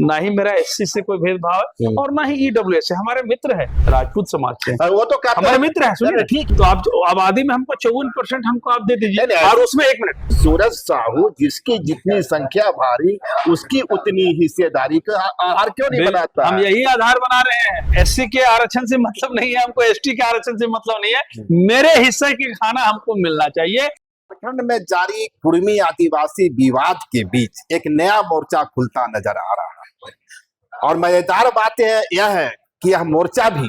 ना ही मेरा एससी से कोई भेदभाव है और ना ही ईडब्ल्यूएस है। हमारे मित्र है राजपूत समाज के, वो तो हमारे मित्र है। सुनिए ठीक, तो आप आबादी में हमको 54% हमको आप दे दीजिए, और उसमें 1 मिनट, सूरज साहू जिसकी जितनी संख्या भारी उसकी उतनी हिस्सेदारी का आधार क्यों नहीं बनाता? हम यही आधार बना रहे हैं। एससी के आरक्षण से मतलब नहीं है हमको, एसटी के आरक्षण से मतलब नहीं है, मेरे हिस्से की खाना हमको मिलना चाहिए। झारखंड में जारी कुर्मी आदिवासी विवाद के बीच एक नया मोर्चा खुलता नजर आ रहा है, और मजेदार बात यह है कि यह मोर्चा भी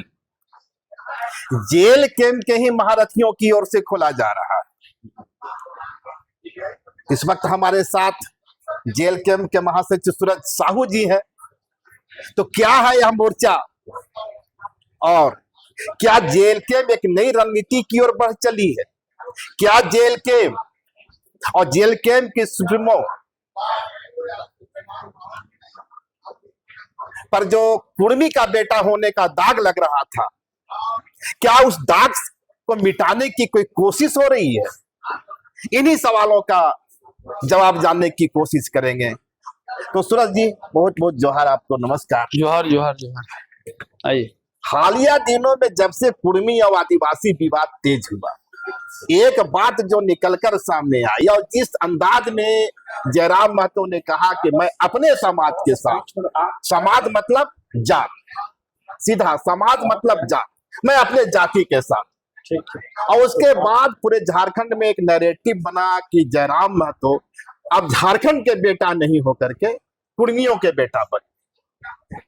जेल कैंप के ही महारथियों की ओर से खोला जा रहा है। इस वक्त हमारे साथ जेल कैंप के महासचिव सूरज साहू जी हैं। तो क्या है यह मोर्चा, और क्या जेल कैंप एक नई रणनीति की ओर बढ़ चली है? क्या जेल कैंप और जेल कैंप के सुप्रीमो पर जो कुर्मी का बेटा होने का दाग लग रहा था, क्या उस दाग को मिटाने की कोई कोशिश हो रही है? इन्हीं सवालों का जवाब जानने की कोशिश करेंगे। तो सूरज जी बहुत बहुत जोहार आपको, नमस्कार। जोहार जोहार जोहार। आइए। हालिया दिनों में जब से कुर्मी और आदिवासी विवाद तेज हुआ, एक बात जो निकलकर सामने आई, और जिस अंदाज में जयराम महतो ने कहा कि मैं अपने समाज के साथ, समाज मतलब जात, सीधा समाज मतलब जात, मैं अपने जाति के साथ, और उसके बाद पूरे झारखंड में एक नैरेटिव बना कि जयराम महतो अब झारखंड के बेटा नहीं होकर के कुर्मियों के बेटा बने।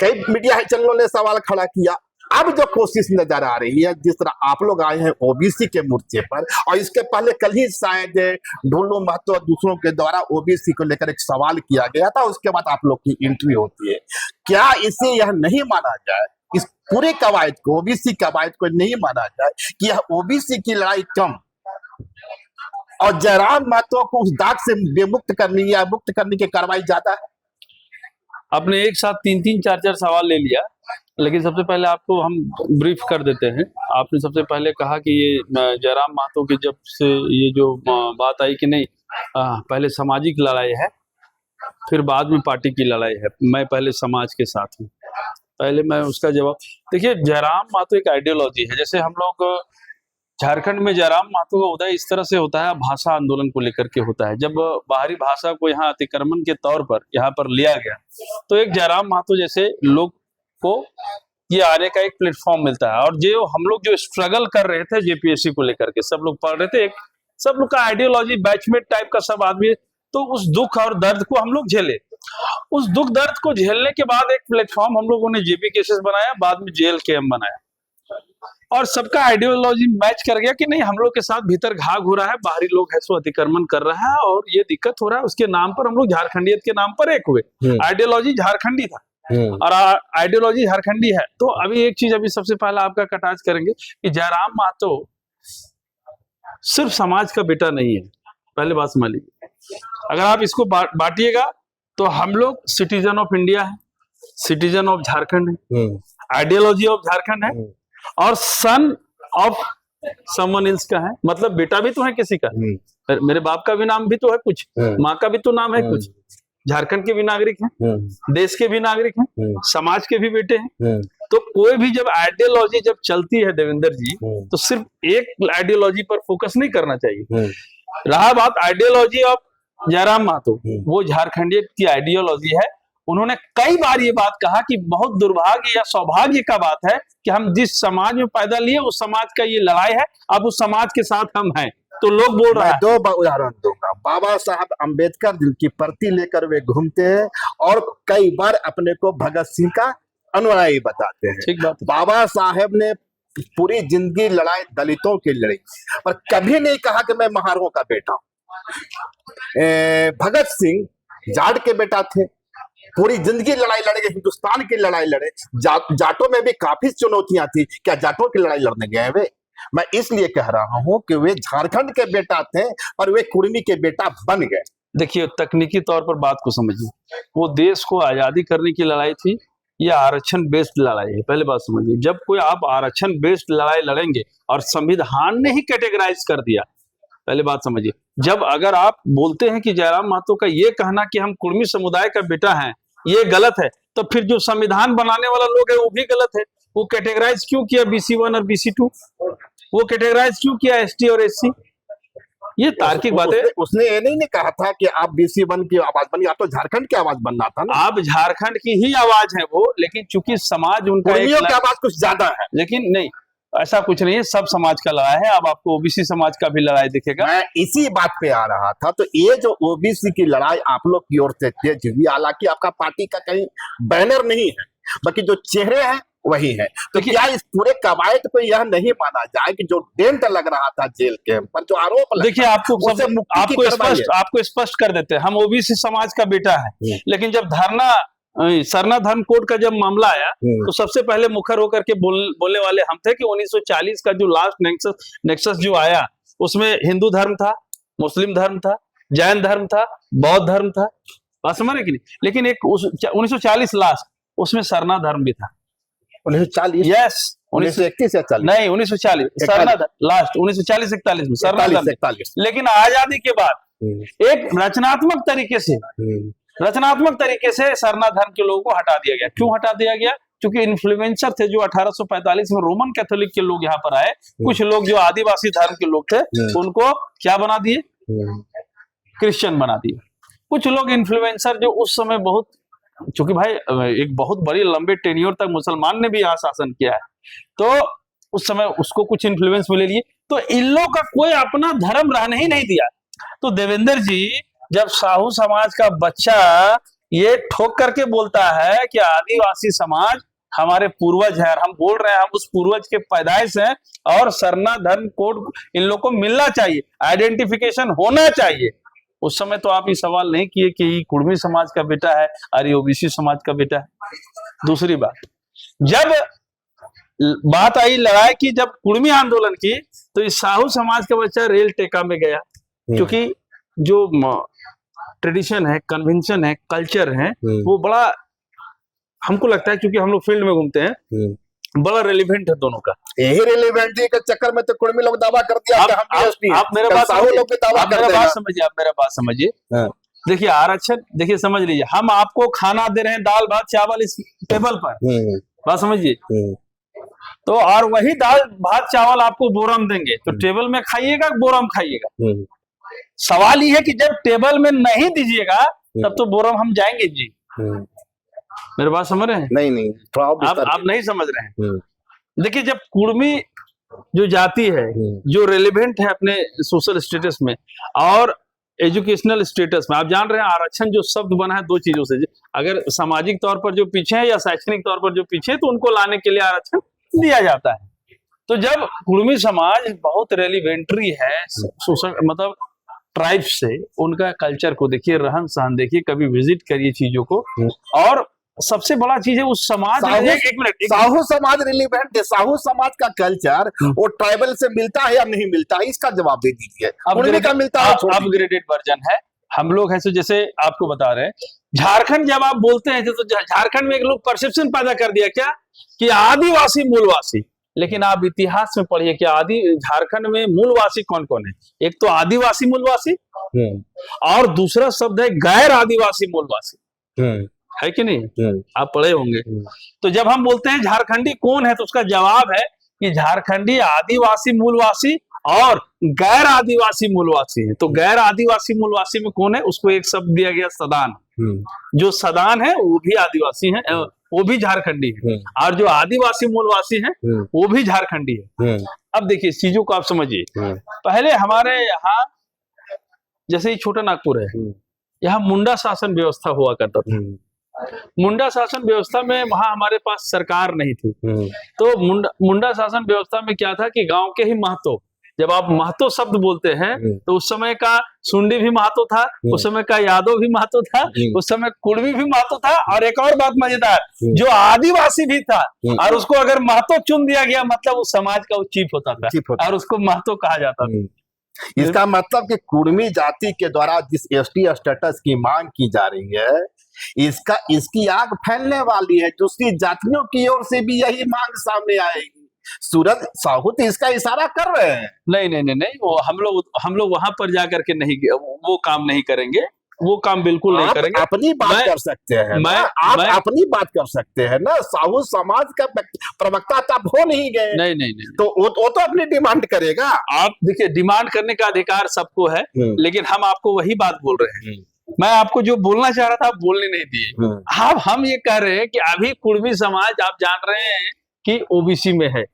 कई मीडिया चैनलों ने सवाल खड़ा किया। अब जो कोशिश नजर आ रही है, जिस तरह आप लोग आए हैं ओबीसी के मोर्चे पर, और इसके पहले कल ही शायद ढोलू महतो और दूसरों के द्वारा ओबीसी को लेकर एक सवाल किया गया था, उसके बाद आप लोग की एंट्री होती है। क्या इसे यह नहीं माना जाए, इस पूरे कवायद को, ओबीसी कवायद को नहीं माना जाए कि यह ओबीसी की लड़ाई कम और जयराम महतो को उस दाग से बेमुक्त करने या मुक्त करने की कार्रवाई ज्यादा है? आपने एक साथ 3-3 4-4 सवाल ले लिया, लेकिन सबसे पहले आपको हम ब्रीफ कर देते हैं। आपने सबसे पहले कहा कि ये जयराम महतो की जब से ये जो बात आई कि नहीं, पहले सामाजिक लड़ाई है फिर बाद में पार्टी की लड़ाई है, मैं पहले समाज के साथ हूँ। पहले मैं उसका जवाब, देखिए जयराम महतो एक आइडियोलॉजी है। जैसे हम लोग झारखंड में जयराम महतो का उदय इस तरह से होता है, भाषा आंदोलन को लेकर के होता है। जब बाहरी भाषा को यहाँ अतिक्रमण के तौर पर यहाँ पर लिया गया, तो एक जयराम महतो जैसे लोग को ये आने का एक प्लेटफॉर्म मिलता है। और जो हम लोग जो स्ट्रगल कर रहे थे जेपीएससी को लेकर के, सब लोग पढ़ रहे थे, एक सब लोग का आइडियोलॉजी बैचमेट टाइप का सब आदमी, तो उस दुख और दर्द को हम लोग झेले। उस दुख दर्द को झेलने के बाद एक प्लेटफॉर्म हम लोगों ने जेपी केसेस बनाया, बाद में जेल कैंप बनाया, और सबका आइडियोलॉजी मैच कर गया कि नहीं हम लोग के साथ भीतर घाघ हो रहा है, बाहरी लोग है सो अतिक्रमण कर रहा है और ये दिक्कत हो रहा है। उसके नाम पर हम लोग झारखंडियत के नाम पर एक हुए। आइडियोलॉजी झारखंडी था और आइडियोलॉजी झारखंडी है। तो अभी एक चीज अभी सबसे पहले आपका कटाच करेंगे कि जयराम महतो सिर्फ समाज का बेटा नहीं है, पहले बात समझ लीजिए। अगर आप इसको बांटिएगा तो हम लोग सिटीजन ऑफ इंडिया है, सिटीजन ऑफ झारखंड है, आइडियोलॉजी ऑफ झारखंड है, और सन ऑफ समवन एल्स का है, मतलब बेटा भी तो है किसी का। मेरे बाप का भी नाम भी तो है कुछ, माँ का भी तो नाम है कुछ, झारखंड के भी नागरिक हैं, देश के भी नागरिक हैं, समाज के भी बेटे हैं। तो कोई भी जब आइडियोलॉजी जब चलती है देवेंद्र जी, तो सिर्फ एक आइडियोलॉजी पर फोकस नहीं करना चाहिए। रहा बात आइडियोलॉजी ऑफ जयराम महतो, वो झारखंडियत की आइडियोलॉजी है। उन्होंने कई बार ये बात कहा कि बहुत दुर्भाग्य या सौभाग्य का बात है कि हम जिस समाज में पैदा लिए उस समाज का ये लड़ाई है, अब उस समाज के साथ हम हैं। तो लोग बोल रहे हैं, दो उदाहरण दूंगा। बाबा साहब अंबेडकर जिनकी प्रति लेकर वे घूमते हैं और कई बार अपने को भगत सिंह का अनुयायी बताते हैं। ठीक बात। बाबा साहब ने पूरी जिंदगी लड़ाई दलितों की लड़ी, पर कभी नहीं कहा कि मैं महारों का बेटा हूं। भगत सिंह जाट के बेटा थे, पूरी जिंदगी लड़ाई लड़े, हिंदुस्तान की लड़ाई लड़े। जाटों में भी काफी चुनौतियां थी, क्या जाटों की लड़ाई लड़ने गए वे? मैं इसलिए कह रहा हूं कि वे झारखंड के बेटा थे और वे कुर्मी के बेटा बन गए। देखिए तकनीकी तौर पर बात को समझिए, वो देश को आजादी करने की लड़ाई थी या आरक्षण बेस्ड लड़ाई है, पहले बात समझिए। जब कोई आप आरक्षण बेस्ड लड़ाई लड़ेंगे और संविधान ने ही कैटेगराइज कर दिया, पहले बात समझिए। जब अगर आप बोलते हैं कि जयराम महतो का ये कहना कि हम कुर्मी समुदाय का बेटा हैं ये गलत है। तो फिर जो संविधान बनाने वाला लोग है वो भी गलत है। वो कैटेगराइज क्यों किया BC1 और BC2? वो कैटेगराइज क्यों किया ST और SC? ये तार्किक बातें। उसने ये नहीं कहा था कि आप BC1 की आवाज बनी, आप तो झारखंड की आवाज बनना था ना। आप झारखंड की ही आवाज है वो, लेकिन चूंकि समाज उनका की आवाज कुछ ज्यादा है। लेकिन नहीं, ऐसा कुछ नहीं है, सब समाज का लड़ाई है। अब आपको OBC समाज का भी लड़ाई दिखेगा। मैं इसी बात पे आ रहा था। तो ये जो OBC की लड़ाई आप लोग की ओर से तेज हुई, हालांकि आपका पार्टी का कहीं बैनर नहीं है, बाकी जो चेहरे हैं वही है। तो क्या इस पूरे कवायद पे यह नहीं माना जाए कि जो डेंट लग रहा था जेल के पर, जो आरोप लगा, देखिए आपको स्पष्ट कर देते हैं, हम OBC समाज का बेटा है। लेकिन जब सरना धर्म कोड का जब मामला आया तो सबसे पहले मुखर होकर के बोलने वाले हम थे कि 1940 का जो लास्ट नेक्सस जो आया उसमें हिंदू धर्म था, मुस्लिम धर्म था, जैन धर्म था, बौद्ध धर्म था, बात समझ रहे कि नहीं। लेकिन एक 1940 लास्ट, उसमें सरना धर्म भी था। 1940? यस, 1931 या 40? नहीं, 1940 सरना लास्ट, 1940-41 में सरना धर्म। लेकिन आजादी के बाद एक रचनात्मक तरीके से सरना धर्म के लोगों को हटा दिया गया। क्यों हटा दिया गया? क्योंकि इन्फ्लुएंसर थे जो 1845 में रोमन कैथोलिक के लोग यहाँ पर आए। कुछ लोग जो आदिवासी धर्म के लोग थे उनको क्या बना दिए? क्रिश्चियन बना दिए। कुछ लोग इन्फ्लुएंसर जो उस समय बहुत, चूंकि भाई एक बहुत बड़ी लंबे टेन्योर तक मुसलमान ने भी यहाँ शासन किया है, तो उस समय उसको कुछ इन्फ्लुएंस मिले लिए, तो इन लोगों का कोई अपना धर्म रहने ही नहीं दिया। तो देवेंद्र जी, जब साहू समाज का बच्चा ये ठोक करके बोलता है कि आदिवासी समाज हमारे पूर्वज है और हम बोल रहे हैं हम उस पूर्वज के पैदाइश हैं और सरना धर्म कोड इन लोग को मिलना चाहिए, आइडेंटिफिकेशन होना चाहिए, उस समय तो आप ये सवाल नहीं किए कि ये कुर्मी समाज का बेटा है और ये OBC समाज का बेटा है। दूसरी बात, जब बात आई लड़ाई की, जब कुर्मी आंदोलन की, तो इस साहू समाज का बच्चा रेल टेका में गया, क्योंकि जो ट्रेडिशन है, कन्वेंशन है, कल्चर है, वो बड़ा हमको लगता है, क्योंकि हम लोग फील्ड में घूमते हैं, बड़ा रेलिवेंट है दोनों का। यही रेलिवेंट के चक्कर में तो कुर्मी लोग दावा कर दिया कि हम BSP हैं। आप मेरा बात समझिए। देखिए आरक्षण, देखिए समझ लीजिए, हम आपको खाना दे रहे हैं, दाल भात चावल इस टेबल पर, बात समझिए, तो और वही दाल भात चावल आपको बोरम देंगे, तो टेबल में खाइएगा बोरम खाइएगा। सवाल ये है कि जब टेबल में नहीं दीजिएगा तब तो बोरम हम जाएंगे जी। मेरे बात समझ रहे हैं? नहीं, आप नहीं समझ रहे हैं। देखिए, जब कुर्मी जो जाति है, जो रेलिवेंट है अपने सोशल स्टेटस में और एजुकेशनल स्टेटस में, आप जान रहे हैं आरक्षण जो शब्द बना है दो चीजों से, अगर सामाजिक तौर पर जो पीछे है या शैक्षणिक तौर पर जो पीछे है तो उनको लाने के लिए आरक्षण दिया जाता है। तो जब कुर्मी समाज बहुत रेलिवेंट्री है सोशल, मतलब ट्राइब से, उनका कल्चर को देखिए, रहन सहन देखिए, कभी विजिट करिए चीजों को, और सबसे बड़ा चीज है उस समाज, एक मिनट, साहू समाज रिलेवेंट है। साहू समाज का कल्चर वो ट्राइबल से मिलता है या नहीं मिलता है, इसका जवाब दे दीजिए। का मिलता है, अपग्रेडेड वर्जन है। हम लोग ऐसे, जैसे आपको बता रहे हैं, झारखंड जब आप बोलते हैं तो झारखंड में एक लोग परसेप्शन पैदा कर दिया क्या कि आदिवासी मूलवासी, लेकिन आप इतिहास में पढ़िए कि झारखंड में मूलवासी कौन कौन है। एक तो आदिवासी मूलवासी और दूसरा शब्द है गैर आदिवासी मूलवासी, है कि नहीं? आप पढ़े होंगे। तो जब हम बोलते हैं झारखंडी कौन है तो उसका जवाब है कि झारखंडी आदिवासी मूलवासी और गैर आदिवासी मूलवासी है। तो गैर आदिवासी मूलवासी में कौन है? उसको एक शब्द दिया गया सदान। जो सदान है वो भी आदिवासी है, वो भी झारखंडी है, और जो आदिवासी मूलवासी है वो भी झारखंडी है। अब देखिए इस चीजों को आप समझिए। पहले हमारे यहाँ, जैसे ही छोटा नागपुर है, यहाँ मुंडा शासन व्यवस्था हुआ करता था। मुंडा शासन व्यवस्था में वहां हमारे पास सरकार नहीं थी, तो मुंडा शासन व्यवस्था में क्या था कि गांव के ही महतो, जब आप महतो शब्द बोलते हैं तो उस समय का सुंडी भी महतो था, उस समय का यादव भी महतो था, उस समय कुर्मी भी महतो था, और एक और बात मजेदार, जो आदिवासी भी था, और उसको अगर महतो चुन दिया गया मतलब उस समाज का वो चीफ होता था और उसको महतो कहा जाता था। इसका मतलब कि कुर्मी जाति के द्वारा जिस ST स्टेटस की मांग की जा रही है, इसकी आग फैलने वाली है। दूसरी जातियों की ओर से भी यही मांग सामने आएगी। सूरज साहू तो इसका इशारा कर रहे हैं। नहीं, वो हम लोग वहां पर जाकर के नहीं, वो काम नहीं करेंगे। वो काम बिल्कुल नहीं आप करेंगे। अपनी बात मैं- कर सकते हैं ना, मैं- आप मैं- अपनी बात कर सकते हैं ना, साहू समाज का प्रवक्ता तो आप हो नहीं गए, नहीं नहीं नहीं, तो वो तो अपनी डिमांड करेगा। आप देखिए डिमांड करने का अधिकार सबको है, लेकिन हम आपको वही बात बोल रहे हैं। मैं आपको जो बोलना चाह रहा था आप बोलने नहीं दिए। आप हम ये कह रहे हैं कि अभी कुर्मी समाज आप जान रहे हैं कि ओबीसी में है,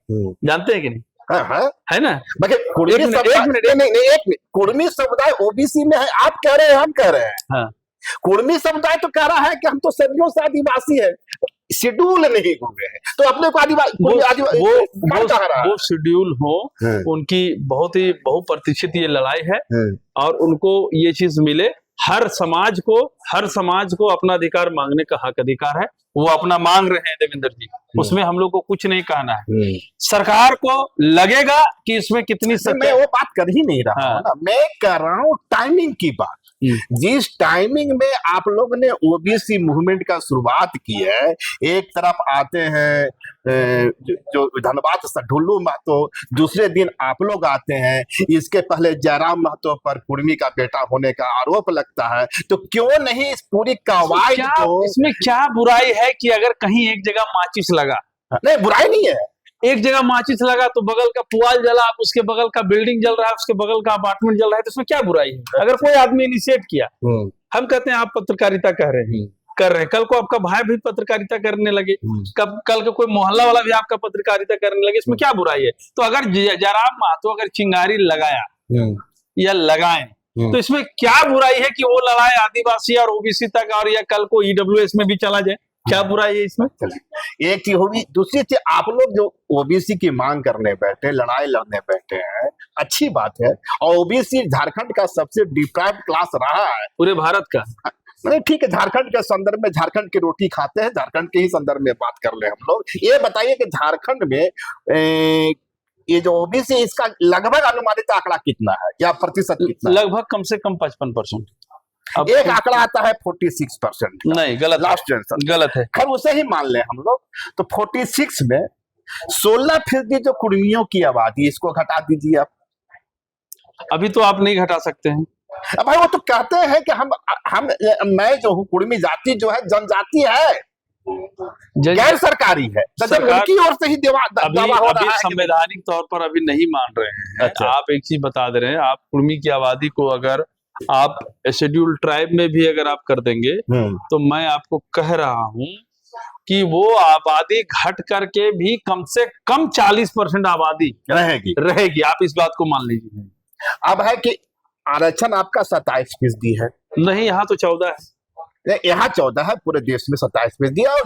जानते हैं कि नहीं? हाँ, है ना? मगर कुर्मी एक मिनट, समुदाय, एक मिनट। नहीं, एक मिनट, कुर्मी समुदाय ओबीसी में है, आप कह रहे हैं, हम कह रहे हैं। हाँ। कुर्मी समुदाय तो कह रहा है कि हम तो सदियों से आदिवासी है, शेड्यूल नहीं हुए हैं, तो अपने को आदिवासी वो कौन कह रहा है? वो शेड्यूल हो, उनकी बहुत ही बहुप्रतीक्षित ये लड़ाई है, और उनको ये चीज मिले। हर समाज को अपना अधिकार मांगने का हक अधिकार है, वो अपना मांग रहे हैं देवेंद्र जी, उसमें हम लोग को कुछ नहीं कहना है। सरकार को लगेगा कि इसमें कितनी मैं वो बात कर ही नहीं रहा हूं ना, मैं कर रहा हूँ टाइमिंग की बात। जिस टाइमिंग में आप लोग ने ओबीसी मूवमेंट का शुरुआत की है, एक तरफ आते हैं जो धनबाद से ढुल्लू महतो, दूसरे दिन आप लोग आते हैं, इसके पहले जयराम महतो पर कुर्मी का बेटा होने का आरोप लगता है, तो क्यों नहीं इस पूरी कवायद को, इसमें क्या बुराई है कि अगर कहीं एक जगह माचिस लगा? नहीं, बुराई नहीं है, एक जगह माचिस लगा तो बगल का पुआल जला, उसके बगल का बिल्डिंग जल रहा है, उसके बगल का अपार्टमेंट जल रहा है, तो इसमें क्या बुराई है? अगर कोई आदमी इनिशिएट किया, हम कहते हैं आप पत्रकारिता कर रहे हैं, कल को आपका भाई भी पत्रकारिता करने लगे, कल को कोई मोहल्ला वाला भी आपका पत्रकारिता करने लगे, इसमें क्या बुराई है? तो अगर जयराम महतो अगर चिंगारी लगाया या लगाए, तो इसमें क्या बुराई है कि वो लड़ाई आदिवासी और ओबीसी तक, और या कल को ईडब्ल्यूएस में भी चला जाए? क्या बुराई है इसमें? एक चीज होगी, दूसरी चीज आप लोग जो ओबीसी की मांग करने बैठे, लड़ाई लड़ने बैठे हैं, अच्छी बात है, और ओबीसी झारखंड का सबसे डिप्राइव्ड क्लास रहा है, पूरे भारत का। नहीं ठीक है, झारखंड के संदर्भ में झारखंड की रोटी खाते हैं, झारखंड के ही संदर्भ में बात कर ले हम लोग। ये बताइए कि झारखंड में ये जो ओबीसी, इसका लगभग अनुमानित आंकड़ा कितना है या प्रतिशत कितना है? लगभग कम से कम 55%। अब एक आंकड़ा आता है 46%। नहीं, गलत, लास्ट जनरेशन गलत है। खैर उसे ही मान ले हम लोग, तो 46 में 16% जो कुर्मियों की आबादी, इसको घटा दीजिए आप। अभी तो आप नहीं घटा सकते हैं। अब भाई वो तो कहते हैं कि मैं जो हूँ, कुर्मी जाति जो है जनजाति है, गैर सरकारी है, सरकार उनकी ओर से ही अभी दावा हो रहा है। संवैधानिक तौर पर अभी नहीं मान रहे हैं। अच्छा। आप एक चीज बता दे रहे हैं, आप कुर्मी की आबादी को अगर आप शेड्यूल ट्राइब में भी अगर आप कर देंगे, तो मैं आपको कह रहा हूं कि वो आबादी घट करके भी कम से कम 40% आबादी रहेगी। आप इस बात को मान लीजिए। अब है कि आरक्षण आपका 27% है, नहीं, यहाँ तो 14 है। यहाँ 14 है, पूरे देश में 27%। और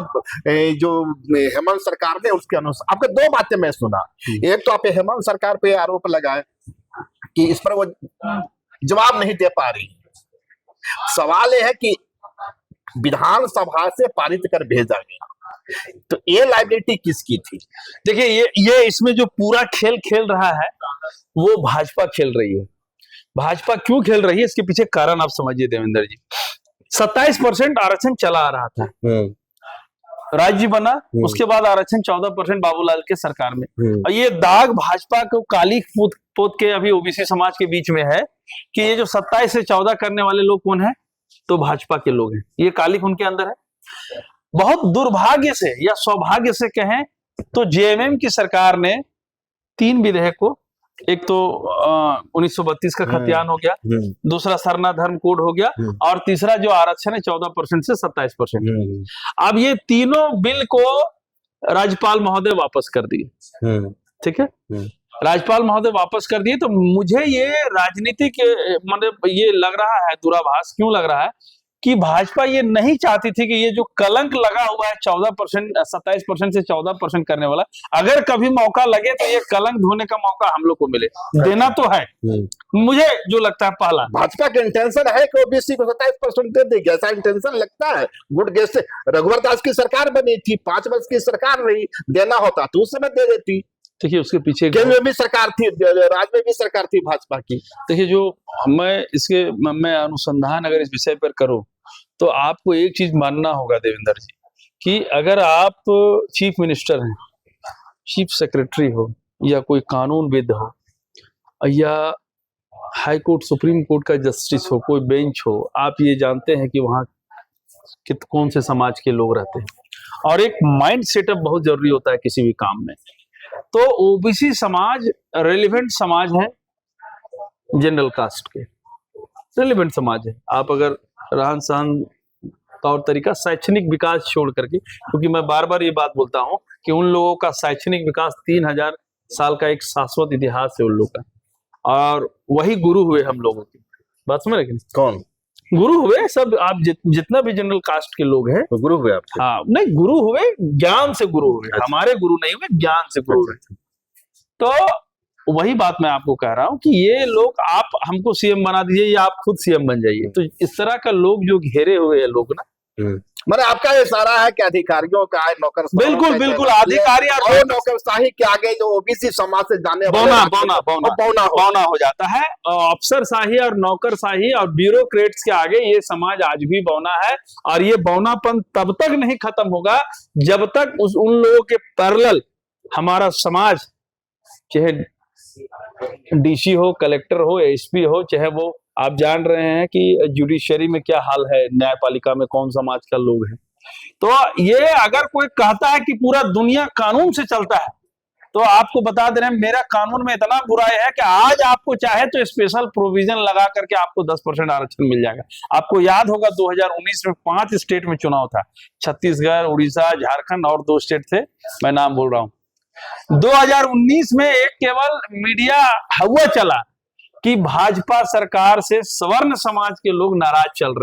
जो हेमंत सरकार ने उसके अनुसार, आपके दो बातें मैं सुना, एक तो आप हेमंत सरकार पे आरोप लगाए कि इस पर वो जवाब नहीं दे पा रही। सवाल यह है कि विधानसभा से पारित कर भेजा गया, तो ये लायबिलिटी किसकी थी? देखिए, ये इसमें जो पूरा खेल खेल रहा है वो भाजपा खेल रही है। भाजपा क्यों खेल रही है, इसके पीछे कारण आप समझिए देवेंद्र जी। 27% आरक्षण चला आ रहा था, राज्य बना, उसके बाद आरक्षण 14% बाबूलाल के सरकार में। और ये दाग भाजपा को काली पोत के अभी ओबीसी समाज के बीच में है कि ये जो 27 से 14 करने वाले लोग कौन है, तो भाजपा के लोग हैं। ये कालिक उनके अंदर है। बहुत दुर्भाग्य से या सौभाग्य से कहें तो जेएमएम की सरकार ने 3 विधेयक को, एक तो 1932 का खतियान हो गया, दूसरा सरना धर्म कोड हो गया, और तीसरा जो आरक्षण है 14% से 27%। अब ये तीनों बिल को राज्यपाल महोदय वापस कर दिए। ठीक है, राज्यपाल महोदय वापस कर दिए। तो मुझे ये राजनीतिक मतलब ये लग रहा है, दूराभास क्यों लग रहा है कि भाजपा ये नहीं चाहती थी कि ये जो कलंक लगा हुआ है 14%, 27% से 14% करने वाला, अगर कभी मौका लगे तो ये कलंक धोने का मौका हम लोग को मिले। देना तो है, मुझे जो लगता है पहला भाजपा का इंटेंशन है कि ओबीसी को 27% दे देगी, ऐसा इंटेंशन लगता है। गुड गेस से रघुवर दास की सरकार बनी थी, 5 वर्ष की सरकार रही, देना होता तो उस समय दे देती। देखिए, उसके पीछे केंद्र में भी सरकार थी, राज्य में भी सरकार थी भाजपा की। देखिए, जो मैं अनुसंधान अगर इस विषय पर करूं तो आपको एक चीज मानना होगा देवेंद्र जी, कि अगर आप चीफ मिनिस्टर हैं, चीफ सेक्रेटरी हो, या कोई कानूनविद हो, या हाई कोर्ट सुप्रीम कोर्ट का जस्टिस हो, कोई बेंच हो, आप ये जानते हैं कि वहाँ कौन से समाज के लोग रहते हैं। और एक माइंड सेटअप बहुत जरूरी होता है किसी भी काम में। तो ओबीसी समाज रेलिवेंट समाज है जनरल कास्ट के, रेलिवेंट समाज है। आप अगर रहन सहन तौर तरीका शैक्षणिक विकास छोड़ करके, क्योंकि मैं बार बार ये बात बोलता हूं कि उन लोगों का शैक्षणिक विकास 3000 साल का एक शाश्वत इतिहास है उन लोगों का, और वही गुरु हुए हम लोगों के। बात समझ रहे कौन गुरु हुए? सब आप जितना भी जनरल कास्ट के लोग हैं तो गुरु हुए आपके? हाँ, नहीं, गुरु हुए, ज्ञान से गुरु हुए। अच्छा। हमारे गुरु नहीं हुए, ज्ञान से गुरु हुए। तो वही बात मैं आपको कह रहा हूं कि ये लोग, आप हमको सीएम बना दीजिए या आप खुद सीएम बन जाइए। तो इस तरह का लोग जो घेरे हुए हैं लोग ना, मतलब आपका ये सारा है कि अधिकारियों का है, नौकरशाही, बिल्कुल बिल्कुल अधिकारी और नौकरशाही के आगे जो ओबीसी समाज से जाने बौना हो जाता है। अफसरशाही और नौकरशाही और ब्यूरोक्रेट्स के आगे ये समाज आज भी बौना है। और ये बौनापन तब तक नहीं खत्म होगा जब तक उन लोगों के पैरेलल हमारा समाज, चाहे डीसी हो, कलेक्टर हो, एसपी हो, चाहे वो, आप जान रहे हैं कि जुडिशरी में क्या हाल है, न्यायपालिका में कौन समाज का लोग है। तो ये अगर कोई कहता है कि पूरा दुनिया कानून से चलता है, तो आपको बता दे रहे हैं मेरा कानून में इतना बुराई है कि आज आपको चाहे तो स्पेशल प्रोविजन लगा करके आपको 10% आरक्षण मिल जाएगा। आपको याद होगा 2019 में 5 स्टेट में चुनाव था, छत्तीसगढ़, उड़ीसा, झारखंड और 2 स्टेट थे, मैं नाम बोल रहा हूं। 2019 में एक केवल मीडिया हवा चला कि भाजपा सरकार से सवर्ण समाज के लोग नाराज चल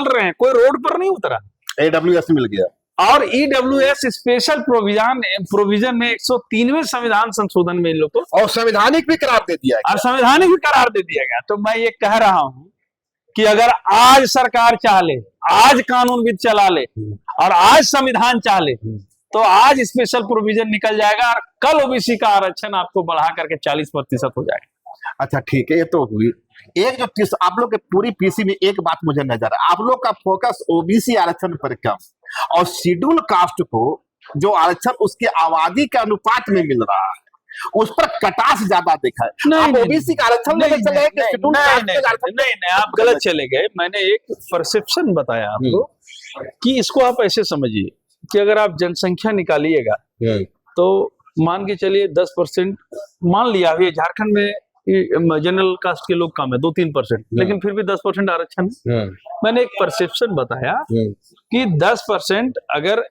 रहे हैं, कोई रोड पर नहीं उतरा। AWS मिल गया, और EWS स्पेशल प्रोविजन में 103वें संविधान संशोधन में इन लोग को, और संवैधानिक भी करार दे दिया और संवैधानिक भी करार दे दिया गया। तो मैं ये कह रहा हूं कि अगर आज सरकार चाह ले, आज कानूनविद चला ले और आज संविधान चाह ले, तो आज स्पेशल प्रोविजन निकल जाएगा और कल ओबीसी का आरक्षण आपको बढ़ा करके 40% हो जाएगा। अच्छा ठीक है, ये तो हुई। एक जो आप लोग के पूरी पीसी में एक बात मुझे नजर है, आप लोग का फोकस ओबीसी आरक्षण पर कम और शेड्यूल कास्ट को जो आरक्षण उसके आबादी के अनुपात में मिल रहा है उस पर कटास ज्यादा दिखा है। आप ओबीसी का आरक्षण लेके चले गए कि शेड्यूल कास्ट का आरक्षण? नहीं, आप गलत चले गए। मैंने एक परसेप्शन बताया आपको कि इसको आप ऐसे समझिए कि अगर आप जनसंख्या निकालिएगा तो मान के चलिए 10%, मान लिया अभी झारखंड में जनरल कास्ट के लोग कम है 2-3%, लेकिन फिर भी 10% आरक्षण। मैंने एक परसेप्शन बताया कि 10% अगर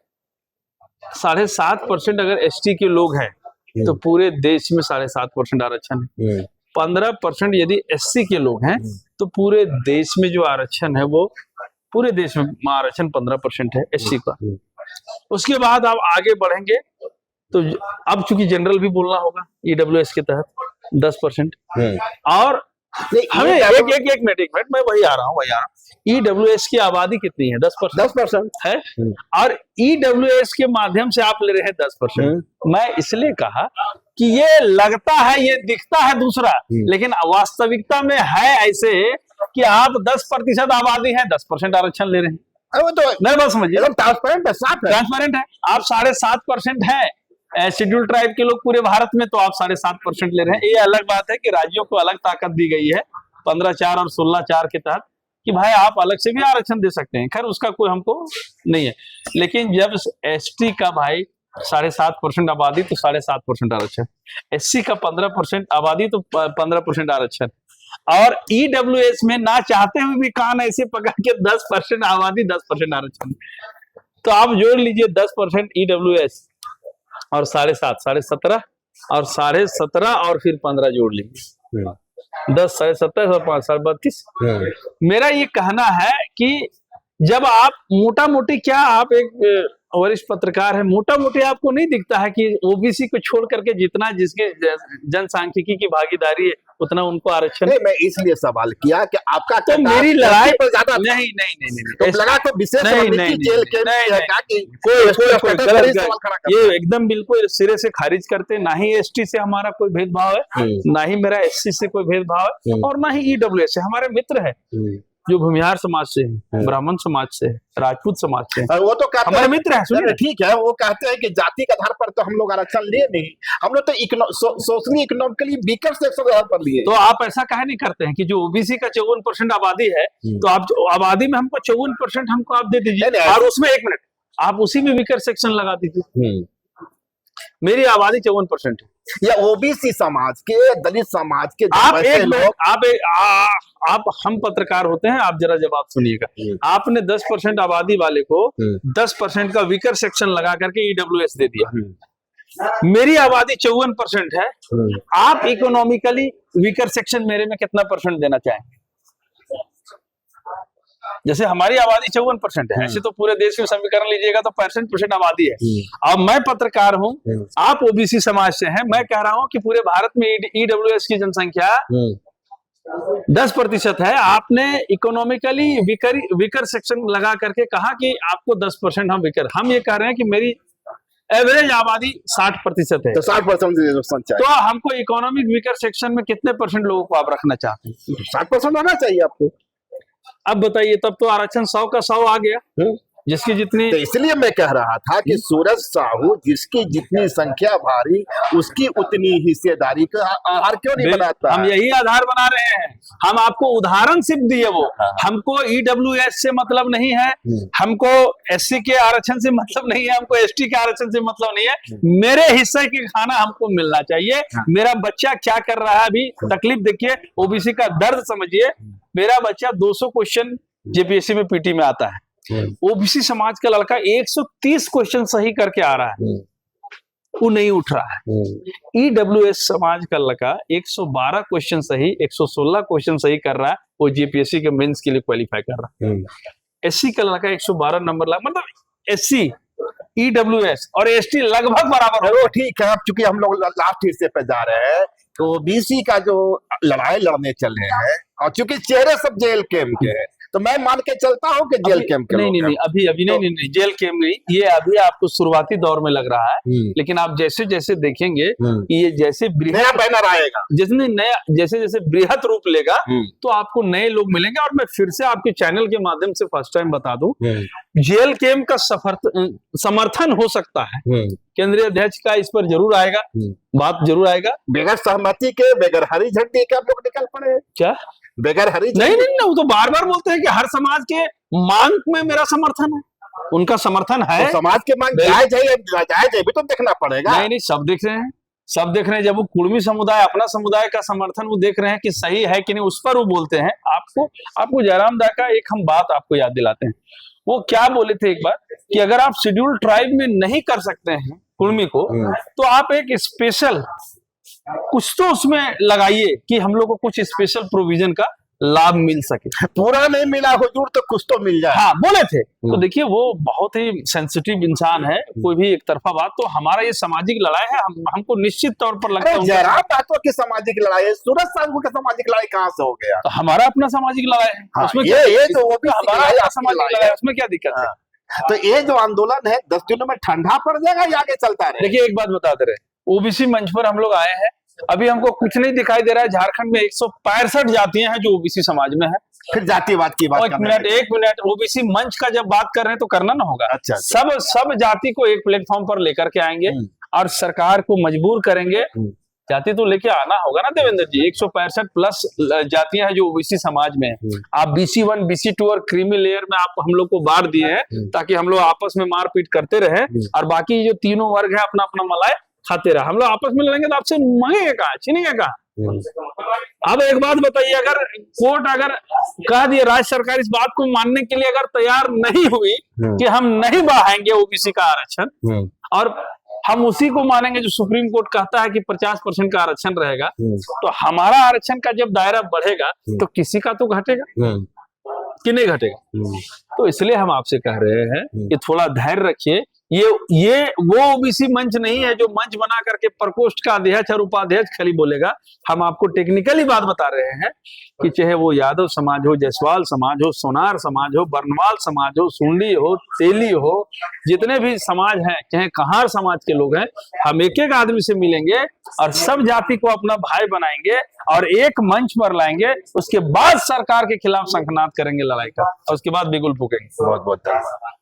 7.5% अगर एसटी के लोग हैं तो पूरे देश में 7.5% आरक्षण है। 15% यदि एससी के लोग हैं तो पूरे देश में जो आरक्षण है वो पूरे देश में आरक्षण 15% है एससी का। उसके बाद आप आगे बढ़ेंगे तो अब चूंकि जनरल भी बोलना होगा ईडब्ल्यूएस के तहत 10%, और हमें एक मिनट मैं वही आ रहा हूँ। ईडब्ल्यूएस की आबादी कितनी है? 10% है, और ईडब्ल्यूएस के माध्यम से आप ले रहे हैं 10%। मैं इसलिए कहा कि ये लगता है, ये दिखता है दूसरा, लेकिन वास्तविकता में है ऐसे कि आप 10% आबादी है, 10% आरक्षण ले रहे हैं। वो तो नहीं, बस समझिए, ट्रांसपेरेंट है। आप 7.5% है शेड्यूल ट्राइब के लोग पूरे भारत में, तो आप 7.5% ले रहे हैं। ये अलग बात है कि राज्यों को अलग ताकत दी गई है 15(4) और 16(4) के तहत कि भाई आप अलग से भी आरक्षण दे सकते हैं। खैर उसका कोई हमको नहीं है, लेकिन जब एसटी का भाई 7.5% आबादी तो 7.5% आरक्षण, एससी का 15% आबादी तो 15% आरक्षण, और ईडब्ल्यूएस में ना चाहते हुए भी कान ऐसे पकड़ के 10% आबादी 10% आरक्षण। तो आप जोड़ लीजिए 10% ईडब्ल्यूएस और 7.5, 17.5 और 17.5 और फिर 15 जोड़ लीजिए, 10, 17.5 और 5, 32। मेरा ये कहना है कि जब आप मोटा मोटी, क्या आप एक वरिष्ठ पत्रकार है, मोटा मोटी आपको नहीं दिखता है कि ओबीसी को छोड़ करके जितना जिसके जनसांख्यिकी की भागीदारी है उतना उनको आरक्षण? मैं इसलिए सवाल किया कि आपका तो मेरी लड़ाई पर ज्यादा नहीं, तो लगा तो विशेष जेल के ये एकदम बिल्कुल सिरे से खारिज करते। ना ही एसटी से हमारा कोई भेदभाव है, ना ही मेरा एससी से कोई भेदभाव है, और ना ही ईडब्ल्यूएस से, हमारे मित्र है। जो भूमिहार समाज से है, ब्राह्मण समाज से है, राजपूत समाज से है, और वो तो कहते हमारे हैं, मित्र हैं, सुनिए। ठीक है, वो कहते हैं कि जाति के आधार पर तो हम लोग आरक्षण लिए नहीं, हम लोग तो सोशली इकोनॉमिकली वीकर सेक्शन के आधार पर लिए। तो आप ऐसा काहे नहीं करते हैं कि जो ओबीसी का 54% आबादी है, तो आप आबादी में हमको 54% हमको आप दे दीजिए, और उसमें 1 मिनट आप उसी में वीकर सेक्शन लगा दीजिए। मेरी आबादी 54% है, या ओबीसी समाज के, दलित समाज के, आप एक मिनट, आप हम पत्रकार होते हैं, आप जरा जवाब सुनिएगा। आपने 10% आबादी वाले को 10% का वीकर सेक्शन लगा करके ईडब्ल्यूएस दे दिया। मेरी आबादी 54% है, आप इकोनॉमिकली वीकर सेक्शन मेरे में कितना परसेंट देना चाहेंगे? जैसे हमारी आबादी 54% है, ऐसे तो पूरे देश में समीकरण लीजिएगा तो 65% आबादी है। अब मैं पत्रकार हूं, आप ओबीसी समाज से हैं, मैं कह रहा हूं कि पूरे भारत में ईडब्ल्यूएस की जनसंख्या 10% है। आपने इकोनॉमिकली वीकर सेक्शन लगा करके कहा कि आपको 10% हम वीकर, हम ये कह रहे हैं कि मेरी एवरेज आबादी 60% है, तो 60% तो हमको इकोनॉमिक वीकर सेक्शन में कितने परसेंट लोगों को आप रखना चाहते हैं? 60% होना चाहिए आपको। अब बताइए, तब तो आरक्षण 100 का 100 आ गया, जिसकी जितनी। तो इसलिए मैं कह रहा था कि सूरज साहू जिसकी जितनी संख्या भारी उसकी उतनी हिस्सेदारी का आधार क्यों नहीं बनाता? हम यही आधार बना रहे हैं, हम आपको उदाहरण सिर्फ दिए। वो हमको ईडब्ल्यूएस से मतलब नहीं है, हमको एससी के आरक्षण से मतलब नहीं है, हमको एसटी के आरक्षण से मतलब नहीं है। मेरे हिस्से के खाना हमको मिलना चाहिए। मेरा बच्चा क्या कर रहा है अभी, तकलीफ देखिए, ओबीसी का दर्द समझिए। मेरा बच्चा 200 क्वेश्चन जेपीएससी में पीटी में आता है, ओबीसी समाज का लड़का 130 क्वेश्चन सही करके आ रहा है, वो नहीं उठ रहा है। ईडब्ल्यूएस समाज का लड़का 112 क्वेश्चन सही, 116 क्वेश्चन सही कर रहा है, वो जेपीएससी के मेंस के लिए क्वालिफाई कर रहा है। एससी का लड़का 112 नंबर ला, मतलब एससी, ईडब्ल्यूएस और एसटी लगभग बराबर है। वो ठीक है, अब चूंकि हम लोग लास्ट हिस्से पे जा रहे हैं, तो ओबीसी का जो लड़ाई लड़ने चले हैं, और चूंकि चेहरे सब जेल कैंप के हैं, तो मैं मान के चलता हूं कि जेल कैंप के नहीं, अभी नहीं, जेल कैंप नहीं, ये अभी आपको शुरुआती दौर में लग रहा है। लेकिन आप जैसे जैसे देखेंगे कि ये जैसे नया बैनर आएगा, जैसे जैसे बृहत रूप लेगा, तो आपको नए लोग मिलेंगे। और मैं फिर से आपके चैनल के माध्यम से फर्स्ट टाइम बता दूं, जेल कैंप का समर्थन हो सकता है, केंद्रीय अध्यक्ष का इस पर जरूर आएगा, बात जरूर आएगा। बगैर सहमति के, बगैर हरी झंडी के आप लोग निकल पड़े क्या? बगैर हरी नहीं, वो तो बार बार बोलते हैं कि हर समाज के मांग में मेरा समर्थन है, उनका समर्थन है। तो समाज के मांग जायज है भी तो देखना पड़ेगा। नहीं, सब देख रहे हैं, सब देख रहे हैं। जब वो कुर्मी समुदाय, अपना समुदाय का समर्थन वो देख रहे हैं कि सही है कि नहीं, उस पर वो बोलते हैं। आपको जयराम दा का एक हम बात आपको याद दिलाते हैं। वो क्या बोले थे एक बार कि अगर आप शेड्यूल ट्राइब में नहीं कर सकते हैं कुर्मी को, तो आप एक स्पेशल कुछ तो उसमें लगाइए कि हम लोग को कुछ स्पेशल प्रोविजन का लाभ मिल सके। पूरा नहीं मिला हुजूर तो कुछ तो मिल जाए, हाँ बोले थे। तो देखिए, वो बहुत ही सेंसिटिव इंसान है, कोई भी एक तरफा बात। तो हमारा ये सामाजिक लड़ाई है, हमको निश्चित तौर पर लगता है जयराम महतो की सामाजिक लड़ाई है, सूरज साहू का सामाजिक लड़ाई कहाँ से हो गया? तो हमारा अपना सामाजिक लड़ाई है, हाँ, उसमें ये तो वो भी हमारा सामाजिक लड़ाई है, उसमें क्या दिक्कत है? तो ये जो आंदोलन है 10 दिनों में ठंडा पड़ जाएगा या आगे चलता रहे? देखिए, एक बात बताते रहे, ओबीसी मंच पर हम लोग आए हैं, अभी हमको कुछ नहीं दिखाई दे रहा है। झारखंड में 165 जातियां हैं जो ओबीसी समाज में है। फिर जातिवाद की बात, एक मिनट, ओबीसी मंच का जब बात कर रहे हैं तो करना ना होगा। अच्छा। सब जाति को एक प्लेटफॉर्म पर लेकर के आएंगे और सरकार को मजबूर करेंगे। जाति तो लेके आना होगा ना देवेंद्र जी। 165 प्लस जातियां हैं जो ओबीसी समाज में है। आप BC1, BC2 और क्रीमी लेयर में आप हम लोग को बांट दिए हैं ताकि हम लोग आपस में मारपीट करते रहे, और बाकी जो तीनों वर्ग है अपना अपना मलाई खाते रहे। हम लोग आपस में लड़ेंगे तो आपसे मांगेगा कहा, छीनेगा कहा? अब एक बात बताइए, अगर कोर्ट अगर कह दिए, राज्य सरकार इस बात को मानने के लिए अगर तैयार नहीं हुई कि हम नहीं बढ़ाएंगे ओबीसी का आरक्षण, और हम उसी को मानेंगे जो सुप्रीम कोर्ट कहता है कि 50% का आरक्षण रहेगा, तो हमारा आरक्षण का जब दायरा बढ़ेगा तो किसी का तो घटेगा कि नहीं घटेगा? तो इसलिए हम आपसे कह रहे हैं कि थोड़ा धैर्य रखिए, ये वो ओबीसी मंच नहीं है जो मंच बना करके प्रकोष्ठ का अध्यक्ष और उपाध्यक्ष खाली बोलेगा। हम आपको टेक्निकली बात बता रहे हैं कि चाहे वो यादव समाज हो, जायसवाल समाज हो, सोनार समाज हो, बर्नवाल समाज हो, सुंडी हो, तेली हो, जितने भी समाज हैं, चाहे कहार समाज के लोग हैं, हम एक एक आदमी से मिलेंगे और सब जाति को अपना भाई बनाएंगे और एक मंच पर लाएंगे। उसके बाद सरकार के खिलाफ शंखनाद करेंगे लड़ाई का, और उसके बाद बिगुल फूकेंगे। बहुत बहुत धन्यवाद।